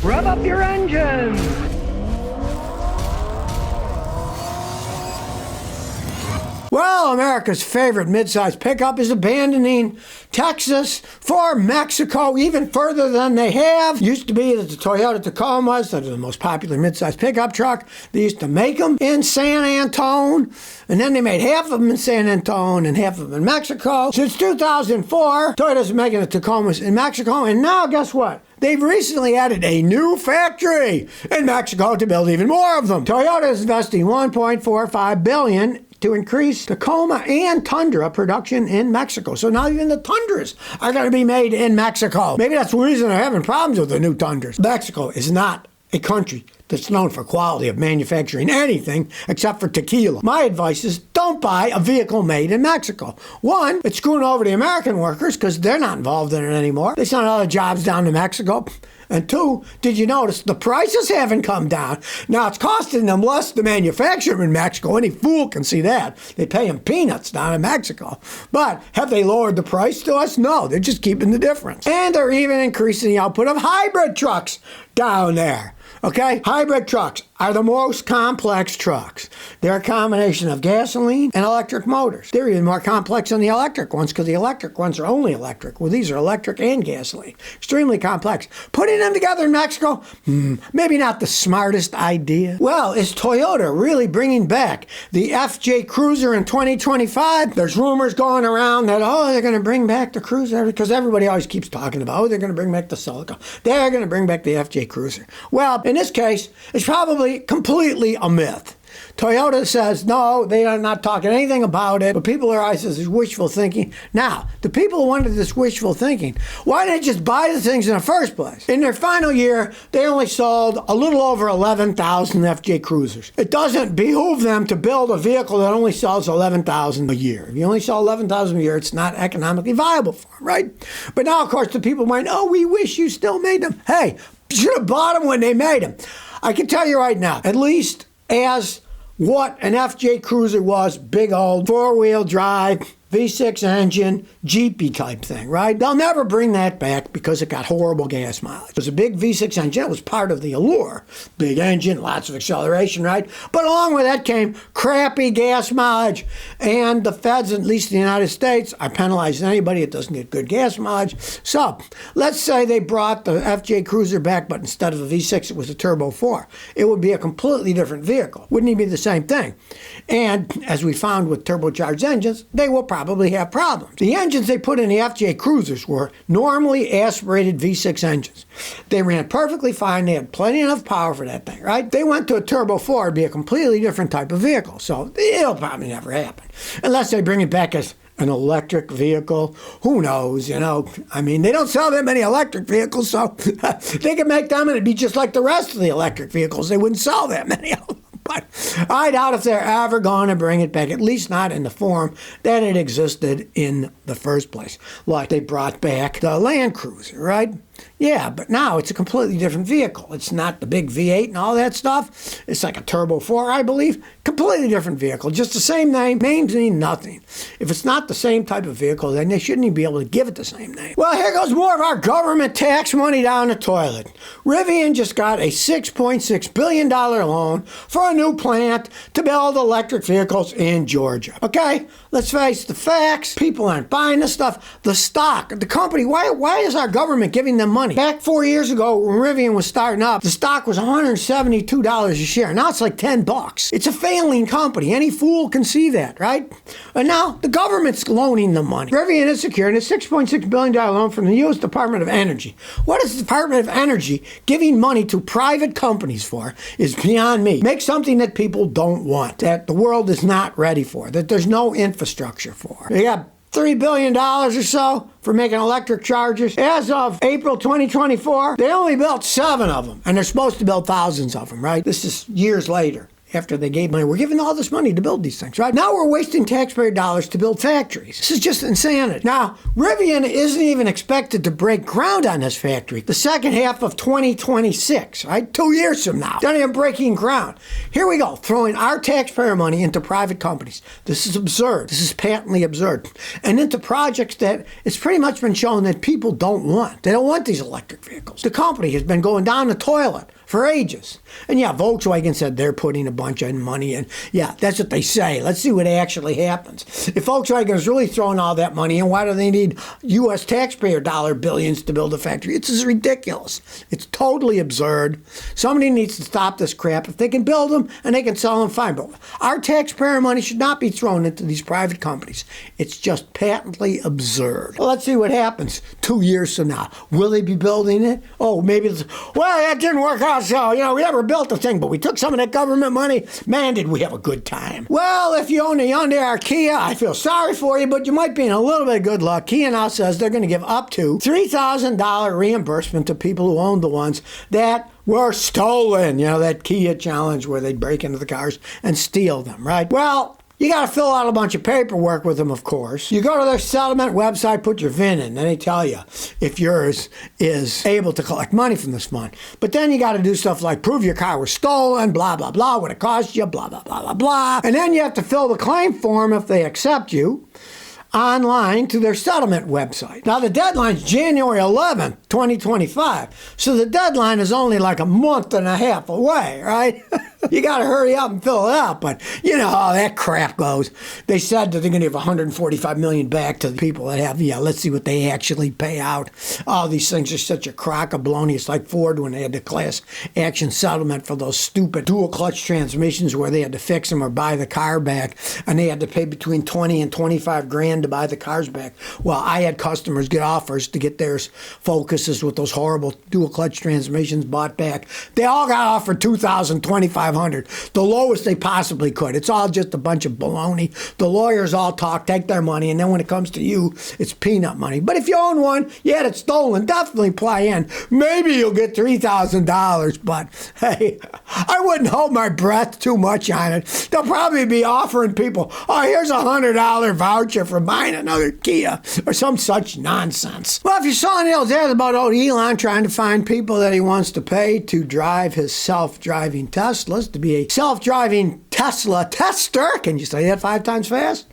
Rev up your engines! Well, America's favorite midsize pickup is abandoning Texas for Mexico even further than they have. Used to be that the Toyota Tacomas that are the most popular midsize pickup truck. They used to make them in San Antone, and then they made half of them in San Antone and half of them in Mexico. Since 2004, Toyota's making the Tacomas in Mexico, and now guess what? They've recently added a new factory in Mexico to build even more of them. Toyota is investing $1.45 billion to increase Tacoma and Tundra production in Mexico. So now even the Tundras are going to be made in Mexico. Maybe that's the reason they're having problems with the new Tundras. Mexico is not a country that's known for quality of manufacturing anything except for tequila. My advice is don't buy a vehicle made in Mexico. One, it's screwing over the American workers because they're not involved in it anymore. They send all the jobs down to Mexico. And two, did you notice the prices haven't come down? Now it's costing them less to manufacture them in Mexico. Any fool can see that. They pay them peanuts down in Mexico. But have they lowered the price to us? No, they're just keeping the difference. And they're even increasing the output of hybrid trucks down there. Okay? Hybrid trucks are the most complex trucks. They're a combination of gasoline and electric motors. They're even more complex than the electric ones because the electric ones are only electric. Well, these are electric and gasoline. Extremely complex. Putting them together in Mexico, maybe not the smartest idea. Well, is Toyota really bringing back the FJ Cruiser in 2025? There's rumors going around that, they're going to bring back the Cruiser because everybody always keeps talking about, they're going to bring back the Celica. They're going to bring back the FJ Cruiser. Well, in this case, it's probably completely a myth. Toyota says, no, they are not talking anything about it, but people are always this wishful thinking. Now, the people who wanted this wishful thinking, why didn't they just buy the things in the first place? In their final year, they only sold a little over 11,000 FJ Cruisers. It doesn't behoove them to build a vehicle that only sells 11,000 a year. If you only sell 11,000 a year, it's not economically viable for them, right? But now, of course, the people might, we wish you still made them. Hey, you should have bought them when they made them. I can tell you right now, at least as what an FJ Cruiser was, big old four-wheel drive, V6 engine, Jeepy type thing, right? They'll never bring that back because it got horrible gas mileage. It was a big V6 engine. It was part of the allure. Big engine, lots of acceleration, right? But along with that came crappy gas mileage. And the feds, at least in the United States, are penalizing anybody that doesn't get good gas mileage. So let's say they brought the FJ Cruiser back, but instead of a V6, it was a Turbo 4. It would be a completely different vehicle. Wouldn't even be the same thing. And as we found with turbocharged engines, they will probably have problems. The engines they put in the FJ Cruisers were normally aspirated V6 engines. They ran perfectly fine. They had plenty enough power for that thing, right? They went to a Turbo 4, it'd be a completely different type of vehicle. So it'll probably never happen. Unless they bring it back as an electric vehicle. Who knows, I mean, they don't sell that many electric vehicles, so they could make them and it'd be just like the rest of the electric vehicles. They wouldn't sell that many of them. But I doubt if they're ever going to bring it back, at least not in the form that it existed in the first place. Like they brought back the Land Cruiser, right? Yeah, but now it's a completely different vehicle. It's not the big V8 and all that stuff. It's like a Turbo 4, I believe. Completely different vehicle. Just the same name. Names mean nothing. If it's not the same type of vehicle, then they shouldn't even be able to give it the same name. Well, here goes more of our government tax money down the toilet. Rivian just got a $6.6 billion loan for a new plant to build electric vehicles in Georgia. Okay, let's face the facts. People aren't buying this stuff. The stock, the company, why is our government giving them money? Back 4 years ago when Rivian was starting up, the stock was $172 a share. Now it's like $10. It's a failing company. Any fool can see that, right? And now the government's loaning them money. Rivian is securing a $6.6 billion loan from the U.S. Department of Energy. What is the Department of Energy giving money to private companies for is beyond me. Make something that people don't want, that the world is not ready for, that there's no infrastructure for. They got $3 billion or so for making electric chargers. As of April 2024, they only built 7 of them, and they're supposed to build thousands of them, right? This is years later. after they gave money. We're giving all this money to build these things, right? Now we're wasting taxpayer dollars to build factories. This is just insanity. Now, Rivian isn't even expected to break ground on this factory the second half of 2026, right? 2 years from now. They're not even breaking ground. Here we go, throwing our taxpayer money into private companies. This is absurd. This is patently absurd. And into projects that it's pretty much been shown that people don't want. They don't want these electric vehicles. The company has been going down the toilet for ages. And yeah, Volkswagen said they're putting a bunch of money in. Yeah, that's what they say. Let's see what actually happens. If Volkswagen is really throwing all that money in, why do they need U.S. taxpayer dollar billions to build a factory? It's just ridiculous. It's totally absurd. Somebody needs to stop this crap. If they can build them and they can sell them, fine. But our taxpayer money should not be thrown into these private companies. It's just patently absurd. Well, let's see what happens 2 years from now. Will they be building it? Oh, maybe well, that didn't work out. So, we never built the thing, but we took some of that government money. Man, did we have a good time. Well, if you own a Hyundai or Kia, I feel sorry for you, but you might be in a little bit of good luck. Kia now says they're going to give up to $3,000 reimbursement to people who owned the ones that were stolen. That Kia challenge where they'd break into the cars and steal them, right? Well, you got to fill out a bunch of paperwork with them, of course. You go to their settlement website, put your VIN in, and they tell you if yours is able to collect money from this fund. But then you got to do stuff like prove your car was stolen, blah, blah, blah, what it cost you, blah, blah, blah, blah, blah. And then you have to fill the claim form if they accept you online to their settlement website. Now, the deadline's January 11th, 2025. So the deadline is only like a month and a half away, right? You got to hurry up and fill it out. But you know how that crap goes. They said that they're going to give $145 million back to the people that have, let's see what they actually pay out. All these things are such a crock of baloney. It's like Ford when they had the class action settlement for those stupid dual clutch transmissions where they had to fix them or buy the car back. And they had to pay between 20 and 25 grand to buy the cars back. Well, I had customers get offers to get theirs Focuses with those horrible dual clutch transmissions bought back. They all got offered $2,000, $2,500, the lowest they possibly could. It's all just a bunch of baloney. The lawyers all talk, take their money, and then when it comes to you, it's peanut money. But if you own one, you had it stolen, definitely apply in. Maybe you'll get $3,000, but hey, I wouldn't hold my breath too much on it. They'll probably be offering people, here's a $100 voucher for buying another Kia or some such nonsense. Well, if you saw any of those ads about Elon trying to find people that he wants to pay to drive his self-driving Teslas, to be a self-driving Tesla tester, can you say that 5 times fast?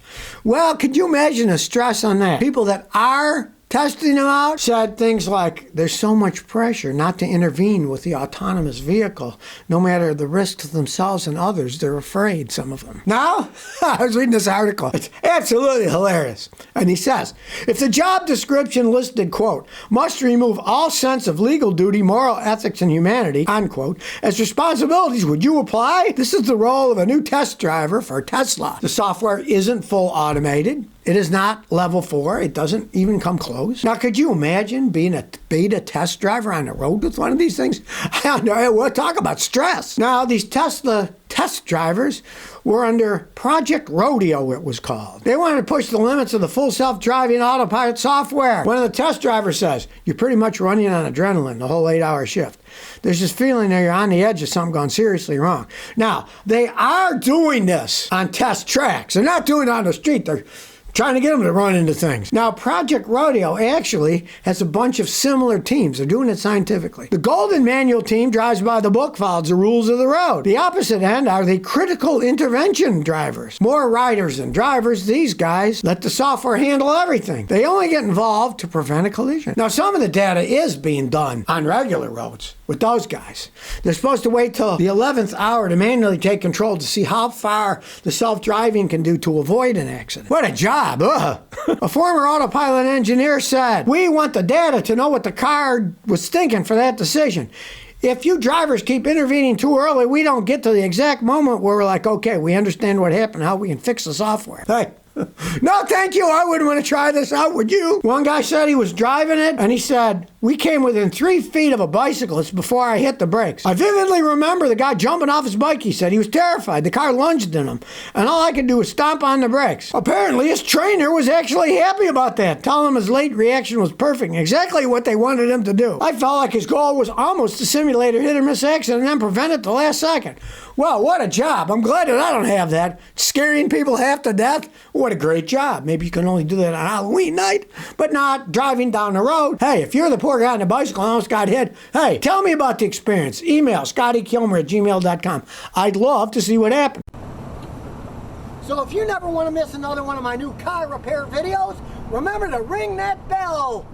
Well, could you imagine the stress on that? People that are testing them out said things like, there's so much pressure not to intervene with the autonomous vehicle. No matter the risk to themselves and others, they're afraid, some of them. Now, I was reading this article. It's absolutely hilarious. And he says, if the job description listed, quote, must remove all sense of legal duty, moral ethics, and humanity, unquote, as responsibilities, would you apply? This is the role of a new test driver for Tesla. The software isn't full automated. It is not level 4. It doesn't even come close. Now, could you imagine being a beta test driver on the road with one of these things? I don't know. We'll talk about stress. Now, these Tesla test drivers were under Project Rodeo, it was called. They wanted to push the limits of the full self-driving autopilot software. One of the test drivers says, you're pretty much running on adrenaline the whole 8-hour shift. There's this feeling that you're on the edge of something going seriously wrong. Now, they are doing this on test tracks. They're not doing it on the street. They're trying to get them to run into things. Now, Project Rodeo actually has a bunch of similar teams. They're doing it scientifically. The Golden Manual team drives by the book, follows the rules of the road. The opposite end are the critical intervention drivers. More riders than drivers, these guys let the software handle everything. They only get involved to prevent a collision. Now, some of the data is being done on regular roads with those guys. They're supposed to wait till the 11th hour to manually take control to see how far the self-driving can do to avoid an accident. What a job. A former autopilot engineer said, we want the data to know what the car was thinking for that decision. If you drivers keep intervening too early, we don't get to the exact moment where we're like, okay, we understand what happened, how we can fix the software. Hey. No, thank you. I wouldn't want to try this out, would you? One guy said he was driving it, and he said, We came within 3 feet of a bicyclist before I hit the brakes. I vividly remember the guy jumping off his bike. He said he was terrified. The car lunged in him, and all I could do was stomp on the brakes. Apparently, his trainer was actually happy about that, telling him his late reaction was perfect, exactly what they wanted him to do. I felt like his goal was almost to simulate a hit-or-miss accident and then prevent it the last second. Well, what a job. I'm glad that I don't have that. Scaring people half to death? What a great job. Maybe you can only do that on Halloween night, but not driving down the road. Hey, if you're the poor guy on the bicycle and almost got hit, hey, tell me about the experience. Email scottykilmer@gmail.com. I'd love to see what happened. So if you never want to miss another one of my new car repair videos, remember to ring that bell.